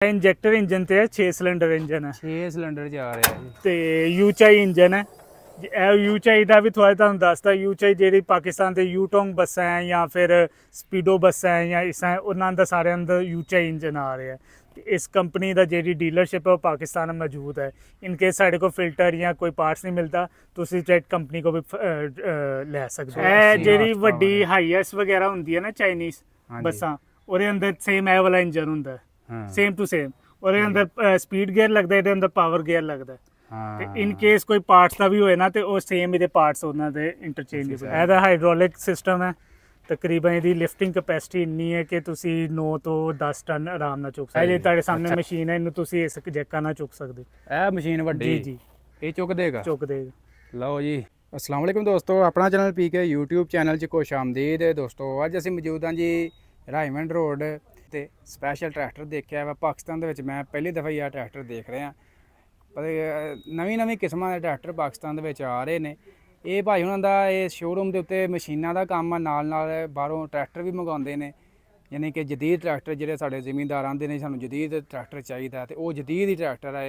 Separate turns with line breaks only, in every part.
इंजैक्टर engine ते 6 cylinder engine है
6 cylinder च आ रहा है
ते यूचाई इंजन है। यूचाई का भी थोड़ा तुहानू दसदा, यूचाई जी पाकिस्तान के यूटोंग बसा है या फिर स्पीडो बसा है या इस उन्होंने सारे अंदर यूचाई इंजन आ रहे हैं। इस कंपनी का जी डीलरशिप है वो पाकिस्तान में मौजूद है। इनकेस साढ़े को फिल्टर या कोई पार्ट्स नहीं मिलता तो ट्रेड कंपनी को भी लै सकते हैं। जी वड्डी हाईएस वगैरह होंगी है ना चाइनीज़ बसा, और अंदर सेम ए वाला इंजन होंगे, सेम टू सेम। और अंदर स्पीड गेयर लगता है, अंदर पावर गेयर लगता है। इन केस कोई पार्ट्स का भी होए ना तो वो सेम ये पार्ट्स उन्होंने इंटरचेंजेबल है। यह हाइड्रोलिक सिस्टम है। तकरीबन इसकी लिफ्टिंग कैपेसिटी इन्नी है कि तुसी 9 तो 10 टन आराम नाल चुक सकते। तुहाडे सामने मशीन है, इन्हू तुसी इस जैका नाल चुक सकते।
ਇਹ ਮਸ਼ੀਨ ਵੱਡੀ
जी जी
ਇਹ ਚੁੱਕ ਦੇਗਾ।
चुक देगा।
ਲਓ ਜੀ, अस्सलाम वालेकुम दोस्तों, अपना चैनल पीके यूट्यूब चैनल 'ਚ खुश आमदीद दोस्तों। ਅੱਜ ਅਸੀਂ ਮੌਜੂਦ ਹਾਂ ਜੀ ਰਾਈਮੰਡ ਰੋਡ ਤੇ ਸਪੈਸ਼ਲ ਟਰੈਕਟਰ ਦੇਖਿਆ ਵਾ ਪਾਕਿਸਤਾਨ ਦੇ ਵਿੱਚ। ਮੈਂ ਪਹਿਲੀ ਦਫਾ ਹੀ ਆ ਟਰੈਕਟਰ ਦੇਖ ਰਿਹਾ। ਨਵੀਂ ਕਿਸਮਾਂ ਦੇ ਟਰੈਕਟਰ ਪਾਕਿਸਤਾਨ ਦੇ ਵਿੱਚ ਆ ਰਹੇ ਨੇ। ਇਹ ਭਾਈ ਉਹਨਾਂ ਦਾ ਇਹ ਸ਼ੋਰੂਮ ਦੇ ਉੱਤੇ ਮਸ਼ੀਨਾਂ ਦਾ ਕੰਮ ਆ, ਨਾਲ ਬਾਹਰੋਂ ਟਰੈਕਟਰ ਵੀ ਮੰਗਵਾਉਂਦੇ ਨੇ। ਯਾਨੀ ਕਿ ਜਦੀਦ ਟਰੈਕਟਰ ਜਿਹੜੇ ਸਾਡੇ ਜ਼ਿਮੀਂਦਾਰ ਆਂਦੇ ਨੇ ਸਾਨੂੰ ਜਦੀਦ ਟਰੈਕਟਰ ਚਾਹੀਦਾ, ਤੇ ਉਹ ਜਦੀਦ ਹੀ ਟਰੈਕਟਰ ਆ।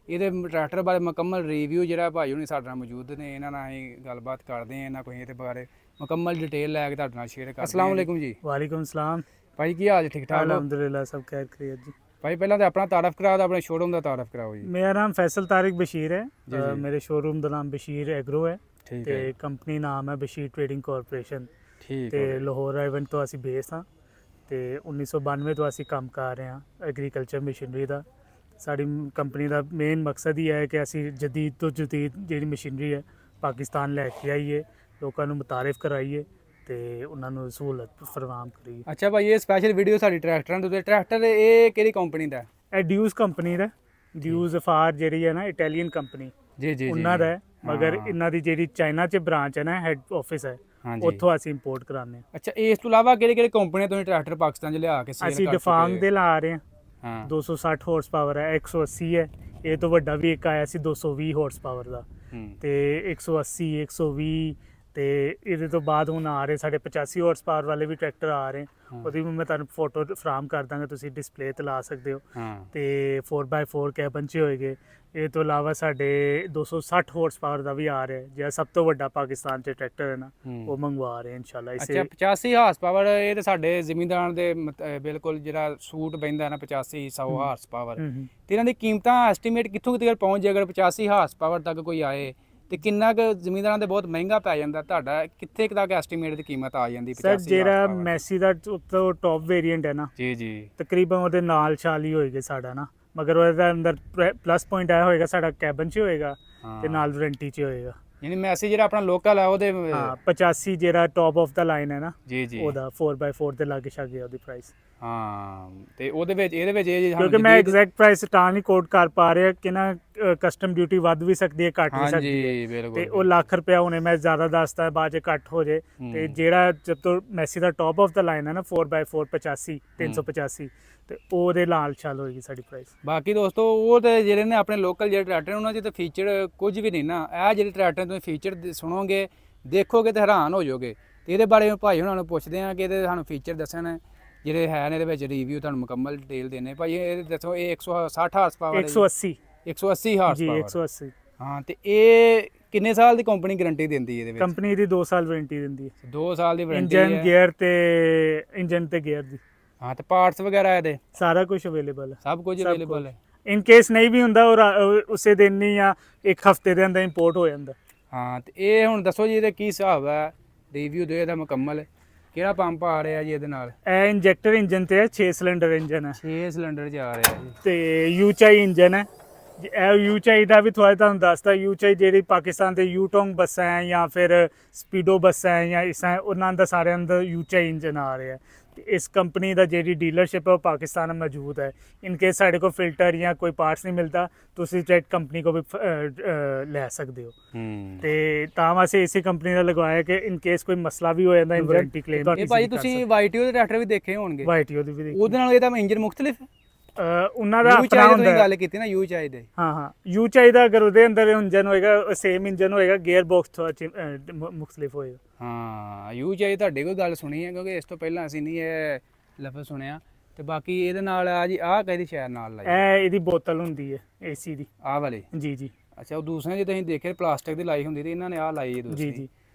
ਇਹਦੇ ਟਰੈਕਟਰ ਬਾਰੇ ਮੁਕੰਮਲ ਰਿਵਿਊ ਜਿਹੜਾ ਭਾਈ ਹੁਣੀ ਸਾਡੇ ਨਾਲ ਮੌਜੂਦ ਨੇ, ਇਹਨਾਂ ਨਾਲ ਅਸੀਂ ਗੱਲਬਾਤ ਕਰਦੇ ਹਾਂ। ਇਹਨਾਂ ਕੋਈ ਇਹਦੇ ਬਾਰੇ ਮੁਕੰਮਲ ਡਿਟੇਲ ਲੈ ਕੇ ਤੁਹਾਡੇ ਨਾਲ ਸ਼ੇਅਰ ਕਰਦੇ ਹਾਂ। अस्सलाम वालेकुम जी।
वालेकुम सलाम
भाई की हाल ठीक ठाक?
अल्हम्दुलिल्लाह सब खैर खैरियत जी।
भाई पहला तो अपना तारफ कराओ, अपने शोरूम का तारफ कराओ जी।
मेरा नाम फैसल तारिक बशीर है।
जी।
मेरे शोरूम का नाम बशीर एग्रो है
ठीक
ते
है।
कंपनी नाम है बशीर ट्रेडिंग कॉरपोरेशन
ठीक
ते
है।
लाहौर इवेंट तो असी बेस हाँ ते 1992 तो असी काम कर रहे हैं एग्रीकल्चर मशीनरी का। साड़ी कंपनी का मेन मकसद ही है कि असी जदीद तो जदीद जी मशीनरी है पाकिस्तान लैके आईए, लोगों को मुतारिफ कराइए ਤੇ ਉਹਨਾਂ ਨੂੰ ਸਹੂਲਤ ਫਰਮਾਮ ਕਰੀ।
ਅੱਛਾ ਭਾਈ, ਇਹ ਸਪੈਸ਼ਲ ਵੀਡੀਓ ਸਾਡੀ ਟਰੈਕਟਰਾਂ ਦੇ ਉੱਤੇ। ਟਰੈਕਟਰ ਇਹ ਕਿਹੜੀ ਕੰਪਨੀ ਦਾ?
ਇਹ ਡਿਊਜ਼ ਕੰਪਨੀ ਦਾ। ਡਿਊਜ਼ ਫਾਰ ਜਿਹੜੀ ਹੈ ਨਾ ਇਟਾਲੀਅਨ ਕੰਪਨੀ
ਜੀ
ਉਹਨਾਂ ਦਾ ਹੈ, ਮਗਰ ਇਹਨਾਂ ਦੀ ਜਿਹੜੀ ਚਾਈਨਾ 'ਚ ਬ੍ਰਾਂਚ ਹੈ ਨਾ, ਹੈਡ ਆਫਿਸ ਹੈ, ਉੱਥੋਂ ਅਸੀਂ ਇੰਪੋਰਟ ਕਰਾਉਂਦੇ ਹਾਂ।
ਅੱਛਾ, ਇਸ ਤੋਂ ਇਲਾਵਾ ਕਿਹੜੇ ਕੰਪਨੀਆਂ ਤੋਂ ਟਰੈਕਟਰ ਪਾਕਿਸਤਾਨ 'ਚ ਲਿਆ ਕੇ ਸੇਲ
ਅਸੀਂ ਡਿਫਾਂਗ ਦੇ ਲਾ ਰਹੇ ਹਾਂ। 260 ਹਾਰਸ ਪਾਵਰ ਹੈ, 180 ਹੈ। ਇਹ ਤੋਂ ਵੱਡਾ ਵੀ ਇੱਕ ਆਇਆ ਸੀ 220 ਹਾਰਸ ਪਾਵਰ ਦਾ, ਤੇ 180 120 ਤੇ ਇਹਦੇ ਤੋਂ ਬਾਅਦ ਹੁਣ ਆ ਰਹੇ ਸਾਡੇ 85 ਹਾਰਸ ਪਾਵਰ ਵਾਲੇ ਵੀ ਟਰੈਕਟਰ ਆ ਰਹੇ। ਉਹਦੀ ਵੀ ਮੈਂ ਤੁਹਾਨੂੰ ਫੋਟੋ ਫਰਾਮ ਕਰ ਦਾਂਗਾ, ਤੁਸੀਂ ਡਿਸਪਲੇ ਤੇ ਲਾ ਸਕਦੇ ਹੋ। ਤੇ 4x4 ਕੈਬਨ 'ਚ ਹੋਏਗੇ। ਇਹ ਤੋਂ ਇਲਾਵਾ ਸਾਡੇ 260 ਹਾਰਸ ਪਾਵਰ ਦਾ ਵੀ ਆ ਰਿਹਾ, ਜਿਹੜਾ ਸਭ ਤੋਂ ਵੱਡਾ ਪਾਕਿਸਤਾਨ 'ਚ ਟਰੈਕਟਰ ਹੈ ਨਾ, ਉਹ ਮੰਗਵਾ ਰਹੇ ਇਨਸ਼ਾਅੱਲਾ।
ਅੱਛਾ, 85 ਹਾਰਸ ਪਾਵਰ ਇਹ ਤੇ ਸਾਡੇ ਜ਼ਿਮੀਂਦਾਰਾਂ ਦੇ ਬਿਲਕੁਲ ਜਿਹੜਾ ਸੂਟ ਪੈਂਦਾ ਨਾ 85 100 ਹਾਰਸ ਪਾਵਰ। ਤੇ ਇਹਨਾਂ ਦੀ ਕੀਮਤਾਂ ਐਸਟੀਮੇਟ ਕਿੱਥੋਂ ਤੱਕ ਪਹੁੰਚ ਜਾਏ ਅਗਰ 85 ਹਾਰਸ ਪਾਵਰ ਤੱਕ ਕੋਈ ਆਏ? ਤੇ ਕਿੰਨਾ ਕੁ ਜ਼ਮੀਨਦਾਰਾਂ ਦੇ ਬਹੁਤ ਮਹਿੰਗਾ ਪੈ ਜਾਂਦਾ? ਤੁਹਾਡਾ ਕਿੱਥੇ ਤੱਕ ਐਸਟੀਮੇਟ ਦੀ ਕੀਮਤ ਆ ਜਾਂਦੀ?
ਸਰ ਜਿਹੜਾ ਮੈਸੀ ਦਾ ਤੋਂ ਟੌਪ ਵੇਰੀਐਂਟ ਹੈ ਨਾ,
ਜੀ
ਤਕਰੀਬਨ ਉਹਦੇ ਨਾਲ 40 ਹੋਏਗਾ ਸਾਡਾ ਨਾ, ਮਗਰ ਉਹਦੇ ਅੰਦਰ ਪਲੱਸ ਪੁਆਇੰਟ ਆਇਆ ਹੋਏਗਾ ਸਾਡਾ ਕੈਬਨ 'ਚ ਹੋਏਗਾ ਤੇ ਨਾਲ ਵਾਰੰਟੀ 'ਚ ਹੋਏਗਾ। ਯਾਨੀ
ਮੈਸੀ ਜਿਹੜਾ ਆਪਣਾ ਲੋਕਲ ਹੈ ਉਹਦੇ
85 ਜਿਹੜਾ ਟੌਪ ਆਫ ਦਾ ਲਾਈਨ ਹੈ ਨਾ,
ਜੀ
ਉਹਦਾ 4x4 ਦੇ ਲਾਗੇ ਛਾਗੇ ਉਹਦੀ ਪ੍ਰਾਈਸ।
ਹਾਂ, ਤੇ ਉਹਦੇ ਵਿੱਚ ਇਹਦੇ ਵਿੱਚ
ਕਿਉਂਕਿ ਮੈਂ ਐਗਜ਼ੈਕਟ ਪ੍ਰਾਈਸ ਤਾਂ ਨਹੀਂ ਕੋਟ ਕਰ ਪਾ ਰਿਹਾ ਕਿ ਨਾ ਕਸਟਮ ਡਿਊਟੀ ਵੱਧ ਵੀ ਸਕਦੀ ਹੈ, ਘੱਟ ਵੀ ਸਕਦੀ ਹੈ, ਤੇ ਉਹ ਲੱਖ ਰੁਪਇਆ ਹੁਣੇ ਮੈਂ ਜ਼ਿਆਦਾ ਦੱਸਦਾ ਬਾਅਦ 'ਚ ਘੱਟ ਹੋ ਜੇ। ਤੇ ਜਿਹੜਾ ਜਦ ਤੋਂ ਮੈਸੀ ਦਾ ਟੌਪ ਆਫ ਦਾ ਲਾਈਨ ਹੈ ਨਾ 4x4 85 385 ਤੇ ਉਹਦੇ ਨਾਲ ਚੱਲ ਹੋਏਗੀ ਸਾਡੀ ਪ੍ਰਾਈਸ।
ਬਾਕੀ ਦੋਸਤੋ ਉਹ ਤੇ ਜਿਹੜੇ ਨੇ ਆਪਣੇ ਲੋਕਲ ਜਿਹੜੇ ਟਰੈਕਟਰ ਉਹਨਾਂ 'ਚ ਤਾਂ ਫੀਚਰ ਕੁਝ ਵੀ ਨਹੀਂ ਨਾ। ਇਹ ਜਿਹੜੇ ਟਰੈਕਟਰ ਤੁਸੀਂ ਫੀਚਰ ਸੁਣੋਗੇ ਦੇਖੋਗੇ ਤੇ ਹੈਰਾਨ ਹੋ ਜਾਓਗੇ। ਤੇ ਇਹਦੇ ਬਾਰੇ ਭਾਈ ਉਹਨਾਂ ਨੂੰ ਪੁੱਛਦੇ ਹਾਂ ਕਿ ਇਹਦੇ ਸਾਨੂੰ ਫੀਚਰ ਦੱਸਣ ਜਿਹੜੇ ਹੈ ਨੇ, ਇਹਦੇ ਵਿੱਚ ਰਿਵਿਊ ਤੁਹਾਨੂੰ ਮੁਕੰਮਲ ਡਿਟੇਲ ਦੇਣੇ। ਭਾਈ ਇਹ ਦੱਸੋ, ਇਹ 160 ਹਾਰਸ ਪਾਵਰ 180 ਹਾਰਸ ਪਾਵਰ
180।
ਹਾਂ, ਤੇ ਇਹ ਕਿੰਨੇ ਸਾਲ ਦੀ ਕੰਪਨੀ ਗਾਰੰਟੀ ਦਿੰਦੀ ਇਹਦੇ ਵਿੱਚ?
ਕੰਪਨੀ ਦੀ 2 ਸਾਲ ਵਾਰੰਟੀ ਦਿੰਦੀ ਹੈ।
2 ਸਾਲ ਦੀ ਵਾਰੰਟੀ
ਇੰਜਨ ਗੇਅਰ ਤੇ ਇੰਜਨ ਤੇ ਗੇਅਰ ਦੀ।
ਹਾਂ, ਤੇ ਪਾਰਟਸ ਵਗੈਰਾ ਇਹਦੇ
ਸਾਰਾ ਕੁਝ ਅਵੇਲੇਬਲ ਹੈ।
ਸਭ ਕੁਝ ਅਵੇਲੇਬਲ ਹੈ।
ਇਨ ਕੇਸ ਨਹੀਂ ਵੀ ਹੁੰਦਾ ਉਹ ਉਸੇ ਦਿਨ ਨਹੀਂ ਜਾਂ ਇੱਕ ਹਫਤੇ ਦੇ ਅੰਦਰ ਇੰਪੋਰਟ ਹੋ ਜਾਂਦਾ।
ਹਾਂ, ਤੇ ਇਹ ਹੁਣ ਦੱਸੋ ਜੀ ਇਹਦਾ ਕੀ ਹਿਸਾਬ ਹੈ? ਰਿਵਿਊ ਦਿਓ ਇਹਦਾ ਮੁਕੰਮਲ। ਕਿਹੜਾ ਪੰਪ ਆ ਰਿਹਾ ਜੀ ਇਹਦੇ ਨਾਲ?
ਇਹ ਇੰਜੈਕਟਰ ਇੰਜਨ ਤੇ 6 ਸਿਲੰਡਰ ਇੰਜਨ ਹੈ।
6 ਸਿਲੰਡਰ 'ਚ ਆ ਰਿਹਾ ਜੀ
ਤੇ ਯੂਚਾਈ ਇੰਜਨ ਹੈ। ਇਹ ਯੂਚਾਈ ਦਾ ਵੀ ਥੋੜਾ ਤੁਹਾਨੂੰ ਦੱਸਦਾ, ਯੂਚਾਈ ਜਿਹੜੀ ਪਾਕਿਸਤਾਨ ਦੇ ਯੂਟੋਂਗ ਬੱਸਾਂ ਹੈ ਜਾਂ ਫਿਰ ਸਪੀਡੋ ਬੱਸਾਂ ਹੈ ਜਾਂ ਇਸ ਉਹਨਾਂ ਦਾ ਸਾਰੇ ਅੰਦਰ ਯੂਚਾਈ ਇੰਜਨ ਆ ਰਿਹਾ। इस कंपनी का जी डीलरशिप है वो पाकिस्तान में मौजूद है। इनकेस साढ़े को फिल्टर या कोई पार्ट्स नहीं मिलता तो ट्रेड कंपनी को भी लै सकते हो। तो असें इसी कंपनी का लगवाया कि इनकेस कोई मसला भी हो जाता वारंटी क्लेम।
भाई तुसीं वाईटीओ दे ट्रैक्टर भी देखे होणगे?
वाईटीओ दे भी देखे।
ਉਹਦੇ ਨਾਲ ਇਹਦਾ ਇੰਜਨ ਮੁxtਲਿਫ
ਉਹਨਾਂ ਦਾ ਆਪਣਾ ਹੁੰਦਾ ਹੈ।
ਗੱਲ ਕੀਤੀ ਨਾ ਯੂ ਚਾਹੀਦਾ।
ਹਾਂ ਯੂ ਚਾਹੀਦਾ ਅਗਰ ਉਹਦੇ ਅੰਦਰ ਇੰਜਨ ਹੋਏਗਾ ਸੇਮ ਇੰਜਨ ਹੋਏਗਾ, ਗੇਅਰ ਬਾਕਸ ਥੋੜਾ ਮੁxtਲਿਫ ਹੋਏਗਾ।
ਹਾਂ, ਯੂ ਚਾਹੀਦਾ ਤੁਹਾਡੇ ਕੋਈ ਗੱਲ ਸੁਣੀ ਹੈ? ਕਿਉਂਕਿ ਇਸ ਤੋਂ ਪਹਿਲਾਂ ਅਸੀਂ ਨਹੀਂ ਇਹ ਲਫ਼ਜ਼ ਸੁਣਿਆ। ਤੇ ਬਾਕੀ ਇਹਦੇ ਨਾਲ ਆ ਜੀ ਆਹ ਕਿਹਦੀ ਸ਼ਾਇਦ ਨਾਲ ਲਾਈ
ਇਹ ਇਹਦੀ ਬੋਤਲ ਹੁੰਦੀ ਹੈ ਏਸੀ ਦੀ।
ਆਹ ਵਾਲੀ
ਜੀ ਜੀ।
ਅੱਛਾ ਉਹ ਦੂਸਰੇ ਜੀ ਤੁਸੀਂ ਦੇਖੇ ਪਲਾਸਟਿਕ ਦੀ ਲਾਈ ਹੁੰਦੀ ਤੇ ਇਹਨਾਂ ਨੇ ਆਹ ਲਾਈ
ਜੀ
ਦੂਸਰੀ
ਜੀ।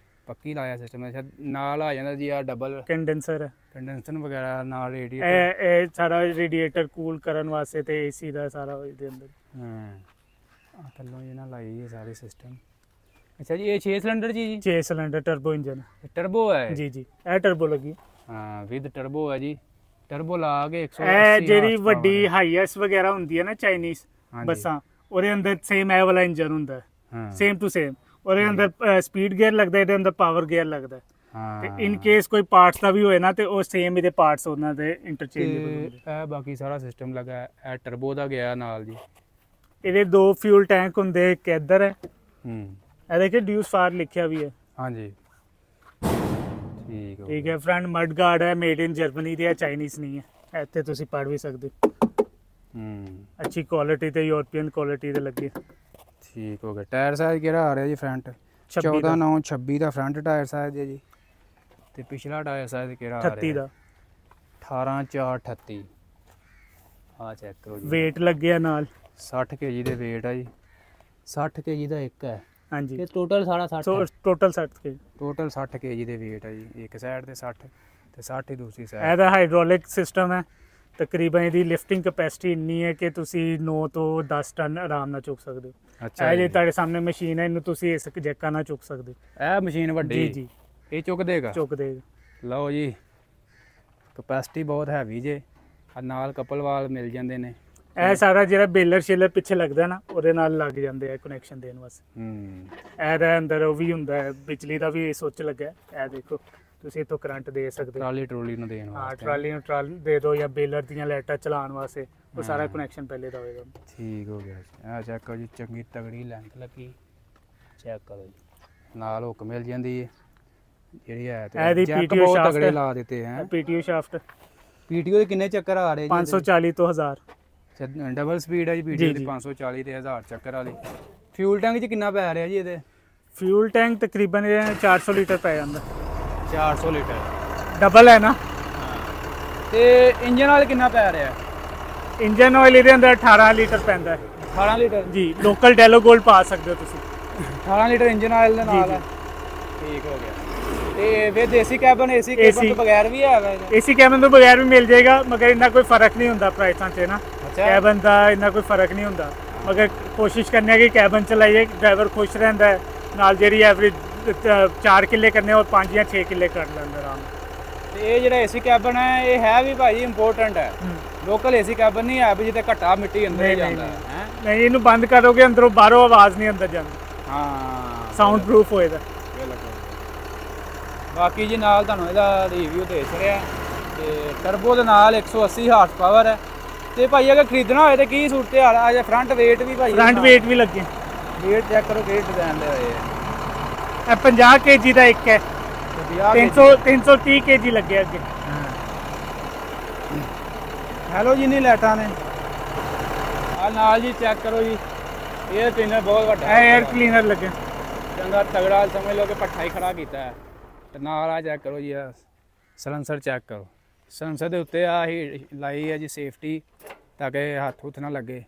ਪੱਕੀ ਲਾਇਆ ਸਿਸਟਮ। ਅੱਛਾ ਨਾਲ ਆ ਜਾਂਦਾ ਜੀ ਆ ਡਬਲ
ਕੰਡੈਂਸਰ ਹੈ,
ਕੰਡੈਂਸਰ ਵਗੈਰਾ ਨਾਲ ਰੇਡੀਏਟਰ।
ਇਹ ਸਾਰਾ ਰੇਡੀਏਟਰ ਕੂਲ ਕਰਨ ਵਾਸਤੇ ਤੇ ਏਸੀ ਦਾ ਸਾਰਾ ਇਹਦੇ ਅੰਦਰ।
ਹਾਂ ਆ ਥੱਲੋਂ ਇਹ ਨਾਲ ਲਾਈ ਹੈ ਸਾਰੇ ਸਿਸਟਮ। ਅੱਛਾ ਜੀ ਇਹ 6 ਸਿਲੰਡਰ ਜੀ
6 ਸਿਲੰਡਰ ਟਰਬੋ ਇੰਜਨ।
ਟਰਬੋ ਹੈ
ਜੀ ਜੀ, ਇਹ ਟਰਬੋ ਲੱਗੀ।
ਹਾਂ ਵਿਦ ਟਰਬੋ ਹੈ ਜੀ। ਟਰਬੋ ਲਾ ਕੇ 180
ਇਹ ਜਿਹੜੀ ਵੱਡੀ ਹਾਈਐਸ ਵਗੈਰਾ ਹੁੰਦੀ ਹੈ ਨਾ ਚਾਈਨੀਜ਼
ਹਾਂਜੀ।
ਬੱਸਾਂ, ਉਹਦੇ ਅੰਦਰ ਸੇਮ ਇਹ ਵਾਲਾ ਇੰਜਨ ਹੁੰਦਾ ਹੈ,
ਹਾਂ
ਸੇਮ ਟੂ ਸੇਮ। ਉਹਦੇ ਅੰਦਰ ਸਪੀਡ ਗੇਅਰ ਲੱਗਦਾ, ਇਹਦੇ ਅੰਦਰ ਪਾਵਰ ਗੇਅਰ ਲੱਗਦਾ।
ਹਾਂ
ਤੇ ਇਨ ਕੇਸ ਕੋਈ ਪਾਰਟਸ ਦਾ ਵੀ ਹੋਏ ਨਾ ਤੇ ਉਹ ਸੇਮ ਇਹਦੇ ਪਾਰਟਸ ਉਹਨਾਂ ਦੇ ਇੰਟਰਚੇਂਜੇਬਲ ਹੁੰਦੇ।
ਇਹ ਬਾਕੀ ਸਾਰਾ ਸਿਸਟਮ ਲੱਗਾ ਹੈ। ਇਹ ਟਰਬੋ ਦਾ ਗਿਆ ਨਾਲ ਜੀ।
ਇਹਦੇ 2 ਫਿਊਲ ਟੈਂਕ ਹੁੰਦੇ, ਇੱਕ ਇੱਧਰ ਹੈ।
ਹੂੰ
ਇਹ ਦੇਖੇ ਡਿਊਸ ਫਾਰ ਲਿਖਿਆ ਵੀ ਹੈ।
ਹਾਂਜੀ ਠੀਕ
ਠੀਕ ਹੈ। ਫਰੰਟ ਮਡ ਗਾਰਡ ਹੈ, ਮੇਡ ਇਨ ਜਰਮਨੀ ਦੀ ਹੈ, ਚਾਈਨੀਜ਼ ਨਹੀਂ ਹੈ। ਇੱਥੇ ਤੁਸੀਂ ਪੜ੍ਹ ਵੀ ਸਕਦੇ ਹੋ।
ਹੂੰ
ਅੱਛੀ ਕੁਆਲਿਟੀ ਤੇ ਯੂਰਪੀਅਨ ਕੁਆਲਿਟੀ ਦੇ ਲੱਗੇ।
ਠੀਕ ਹੋ ਗਿਆ। ਟਾਇਰ ਸਾਈਜ਼ ਕਿਹੜਾ ਆ ਰਿਹਾ ਜੀ ਫਰੰਟ?
26 ਦਾ।
14/9/26 ਦਾ ਫਰੰਟ ਟਾਇਰ ਸਾਈਜ਼ ਹੈ ਜੀ। ਤੇ ਪਿਛਲਾ ਟਾਇਰ ਸਾਈਜ਼ ਕਿਹੜਾ ਆ ਰਿਹਾ?
38 ਦਾ।
18/4/38। ਆ ਚੈੱਕ ਕਰੋ ਜੀ।
weight ਲੱਗਿਆ ਨਾਲ
60 kg ਦੇ weight ਆ ਜੀ। 60 kg ਦਾ ਇੱਕ ਹੈ।
ਹਾਂਜੀ।
ਤੇ ਟੋਟਲ ਸਾਰਾ 60
ਟੋਟਲ 60 ਕੇ।
ਟੋਟਲ 60 kg ਦੇ weight ਆ ਜੀ। ਇੱਕ ਸਾਈਡ ਤੇ 60 ਤੇ 60 ਹੀ ਦੂਸਰੀ ਸਾਈਡ।
ਇਹਦਾ ਹਾਈਡ੍ਰੋਲਿਕ ਸਿਸਟਮ ਹੈ। ਤਕਰੀਬਨ ਇਹਦੀ ਲਿਫਟਿੰਗ ਕੈਪੈਸਿਟੀ ਇੰਨੀ ਹੈ ਕਿ ਤੁਸੀਂ 9 ਤੋਂ 10 ਟਨ ਆਰਾਮ ਨਾਲ ਚੁੱਕ ਸਕਦੇ ਹੋ।
ਅੱਛਾ
ਇਹ ਜੇ ਤੁਹਾਡੇ ਸਾਹਮਣੇ ਮਸ਼ੀਨ ਹੈ, ਇਹਨੂੰ ਤੁਸੀਂ ਇਸ ਜੈਕਾ ਨਾਲ ਚੁੱਕ ਸਕਦੇ ਹੋ।
ਇਹ ਮਸ਼ੀਨ ਵੱਡੀ
ਜੀ ਜੀ,
ਇਹ ਚੁੱਕ ਦੇਗਾ?
ਚੁੱਕ ਦੇਗਾ।
ਲਓ ਜੀ ਕਪੈਸਿਟੀ ਬਹੁਤ ਹੈਵੀ ਜੇ। ਆ ਨਾਲ ਕਪਲ ਵਾਲ ਮਿਲ ਜਾਂਦੇ ਨੇ।
ਇਹ ਸਾਰਾ ਜਿਹੜਾ ਬੇਲਰ ਸ਼ੇਲਰ ਪਿੱਛੇ ਲੱਗਦਾ ਨਾ, ਉਹਦੇ ਨਾਲ ਲੱਗ ਜਾਂਦੇ ਆ ਕਨੈਕਸ਼ਨ ਦੇਣ ਵਾਸਤੇ। ਇਹਦੇ ਅੰਦਰ ਉਹ ਵੀ ਹੁੰਦਾ ਹੈ, ਬਿਜਲੀ ਦਾ ਵੀ ਸੁੱਚ ਲੱਗਾ। ਇਹ ਦੇਖੋ ਤੁਸੀਂ ਇੱਥੋਂ ਕਰੰਟ ਦੇ ਸਕਦੇ ਹੋ।
ਟਰਾਲੀ ਟਰੋਲੀ ਨੂੰ ਦੇਣ
ਹਾਂ,
ਵਾਸਤੇ।
ਟਰਾਲੀ ਨੂੰ ਦੇ ਦਿਓ ਜਾਂ ਬੇਲਰ ਦੀਆਂ ਲਾਈਟਾਂ ਚਲਾਉਣ ਵਾਸਤੇ। ਉਹ ਸਾਰਾ ਕਨੈਕਸ਼ਨ ਪਹਿਲੇ ਦਾ ਹੋਏਗਾ।
ਠੀਕ ਹੋ ਗਿਆ ਜੀ। ਆ ਚੈੱਕ ਕਰੋ ਜੀ, ਚੰਗੀ ਤਗੜੀ ਲੈਂਥ ਲੱਗੀ। ਚੈੱਕ ਕਰੋ ਜੀ, ਨਾਲ ਹੁੱਕ ਮਿਲ ਜਾਂਦੀ ਹੈ ਜਿਹੜੀ ਹੈ।
ਇਹਦੀ
ਜੈਕ
PTO
ਬਹੁਤ
shaft
ਤਗੜੇ
ਹੈ।
ਲਾ ਦਿੱਤੇ ਹੈ।
PTO ਸ਼ਾਫਟ
PTO ਦੇ ਕਿੰਨੇ ਚੱਕਰ ਆ ਰਹੇ ਜੀ?
540 ਤੋਂ 1000।
ਡਬਲ ਸਪੀਡ ਹੈ ਜੀ PTO ਦੀ। 540 ਤੇ 1000 ਚੱਕਰ ਵਾਲੀ। ਫਿਊਲ ਟੈਂਕ 'ਚ ਕਿੰਨਾ ਪੈ ਰਿਹਾ ਜੀ ਇਹਦੇ?
ਫਿਊਲ ਟੈਂਕ ਤਕਰੀਬਨ 400 ਲੀਟਰ ਪੈ ਜਾਂਦਾ।
400 ਲੀਟਰ
ਡਬਲ ਹੈ ਨਾ।
ਤੇ ਇੰਜਨ ਆਇਲ ਕਿੰਨਾ ਪੈ ਰਿਹਾ?
ਇੰਜਨ ਆਇਲ ਇਹਦੇ ਅੰਦਰ 18 ਲੀਟਰ ਪੈਂਦਾ ਹੈ।
18 ਲੀਟਰ
ਜੀ। ਲੋਕਲ ਡੈਲੋ ਗੋਲਡ ਪਾ ਸਕਦੇ ਹੋ ਤੁਸੀਂ।
18 ਲੀਟਰ ਇੰਜਨ ਆਇਲ ਦੇ ਨਾਲ ਹੈ। ਠੀਕ ਹੋ ਗਿਆ। ਤੇ ਵੇ ਦੇਸੀ ਕੈਬਨ ਏਸੀ ਕੈਬਨ ਤੋਂ ਬਗੈਰ ਵੀ ਹੈ ਵਾ?
ਏਸੀ ਕੈਬਨ ਤੋਂ ਬਗੈਰ ਵੀ ਮਿਲ ਜਾਏਗਾ, ਮਗਰ ਇੰਨਾ ਕੋਈ ਫਰਕ ਨਹੀਂ ਹੁੰਦਾ ਪ੍ਰਾਈਸਾਂ 'ਚ ਨਾ। ਕੈਬਨ ਦਾ ਇੰਨਾ ਕੋਈ ਫਰਕ ਨਹੀਂ ਹੁੰਦਾ, ਮਗਰ ਕੋਸ਼ਿਸ਼ ਕਰਨੀ ਹੈ ਕਿ ਕੈਬਨ ਚਲਾਈਏ, ਡਰਾਈਵਰ ਖੁਸ਼ ਰਹਿੰਦਾ ਹੈ। ਨਾਲ ਜਿਹੜੀ ਐਵਰੇਜ 4 ਕਿੱਲੇ ਕਰਨੇ ਉਹ 5 ਜਾਂ 6 ਕਿੱਲੇ ਕਰ ਲੈਂਦਾ ਆਰਾਮ।
ਤੇ ਇਹ ਜਿਹੜਾ ਏਸੀ ਕੈਬਨ ਹੈ ਇਹ ਹੈ ਵੀ ਭਾਜੀ ਇੰਪੋਰਟੈਂਟ ਹੈ। ਲੋਕਲ ਏਸੀ ਕੈਬਨ ਨਹੀਂ ਹੈ ਵੀ ਜਿੱਥੇ ਘੱਟਾ ਮਿੱਟੀ ਅੰਦਰ ਹੀ ਜਾਂਦਾ ਹੈ।
ਨਹੀਂ, ਇਹਨੂੰ ਬੰਦ ਕਰੋਗੇ ਅੰਦਰੋਂ ਬਾਹਰੋਂ ਆਵਾਜ਼ ਨਹੀਂ ਅੰਦਰ ਜਾਂਦੀ।
ਹਾਂ,
ਸਾਊਂਡ ਪ੍ਰੂਫ ਹੋਏਗਾ।
ਬਾਕੀ ਜੀ ਨਾਲ ਤੁਹਾਨੂੰ ਇਹਦਾ ਰਿਵਿਊ ਦੇ ਛੜਿਆ। ਤੇ ਟਰਬੋ ਦੇ ਨਾਲ 180 ਹਾਰਸ ਪਾਵਰ ਹੈ। ਤੇ ਭਾਈ ਅਗਰ ਖਰੀਦਣਾ ਹੋਏ ਤੇ ਕੀ ਸੂਰਤ ਹਾਲ ਆ? ਜਾਂ ਫਰੰਟ ਵੇਟ ਵੀ ਭਾਈ?
ਫਰੰਟ ਵੇਟ ਵੀ ਲੱਗੇ।
ਵੇਟ ਚੈੱਕ ਕਰੋ ਕਿਹੜੇ ਡਿਜ਼ਾਈਨ ਦੇ ਹੋਏ ਆ।
ਇਹ 50 kg ਦਾ ਇੱਕ ਹੈ। 330 kg ਲੱਗੇ ਅੱਗੇ।
ਹੈਲੋ ਜੀ, ਨਹੀਂ ਲਾਈਟਾਂ ਨੇ ਆ ਨਾਲ ਜੀ। ਚੈੱਕ ਕਰੋ ਜੀ, 에ਅਰ ਕਲੀਨਰ ਬਹੁਤ ਵੱਡਾ ਹੈ।
에ਅਰ ਕਲੀਨਰ ਲੱਗੇ
ਚੰਗਾ ਤਗੜਾ, ਸਮਝ ਲਓ ਕਿ ਪੱਠਾ ਹੀ ਖੜਾ ਕੀਤਾ ਹੈ। ਤੇ ਨਾਲ ਆ ਚੈੱਕ ਕਰੋ ਜੀ, ਆ ਸਲੈਂਸਰ ਚੈੱਕ ਕਰੋ। ਸਲੈਂਸਰ ਦੇ ਉੱਤੇ ਆ ਹੀ ਲਾਈ ਹੈ ਜੀ ਸੇਫਟੀ, ਤਾਂ ਕਿ ਹੱਥ ਹੁੱਥ ਨਾ ਲੱਗੇ।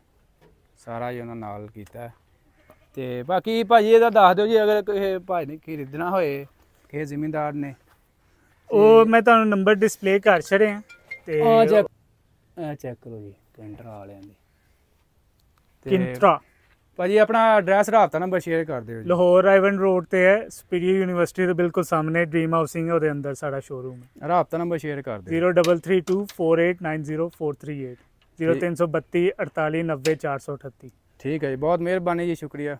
ਸਾਰਾ ਜੀ ਉਹਨਾਂ ਨਾਲ ਕੀਤਾ। ਤੇ ਬਾਕੀ ਭਾਜੀ ਇਹਦਾ ਦੱਸ ਦਿਓ ਜੀ, ਅਗਰ ਕਿਸੇ ਭਾਈ ਨੇ ਖਰੀਦਣਾ ਹੋਏ ਕਿਸੇ ਜ਼ਿਮੀਂਦਾਰ ਨੇ।
ਉਹ ਮੈਂ ਤੁਹਾਨੂੰ ਨੰਬਰ ਡਿਸਪਲੇ ਕਰ ਛੜਿਆ। ਤੇ
ਆ ਚੈੱਕ ਕਰੋ ਜੀ ਕੈਂਟਰਾ ਵਾਲਿਆਂ ਦੀ।
ਕਿੰਟਰਾ
ਭਾਜੀ ਆਪਣਾ ਐਡਰੈਸ ਰਾਬਤਾ ਨੰਬਰ ਸ਼ੇਅਰ ਕਰ ਦਿਓ ਜੀ।
ਲਾਹੌਰ ਰਾਈਵਨ ਰੋਡ ਤੇ ਹੈ, ਸੁਪੀਰੀਅਰ ਯੂਨੀਵਰਸਿਟੀ ਦੇ ਬਿਲਕੁਲ ਸਾਹਮਣੇ ਡ੍ਰੀਮ ਹਾਊਸਿੰਗ ਹੈ, ਉਹਦੇ ਅੰਦਰ ਸਾਡਾ ਸ਼ੋਰੂਮ ਹੈ।
ਰਾਬਤਾ ਨੰਬਰ ਸ਼ੇਅਰ ਕਰ ਦਿਓ।
03324890 438 0332 48 90 438।
ਠੀਕ ਹੈ ਜੀ, ਬਹੁਤ ਮਿਹਰਬਾਨੀ ਜੀ, ਸ਼ੁਕਰੀਆ।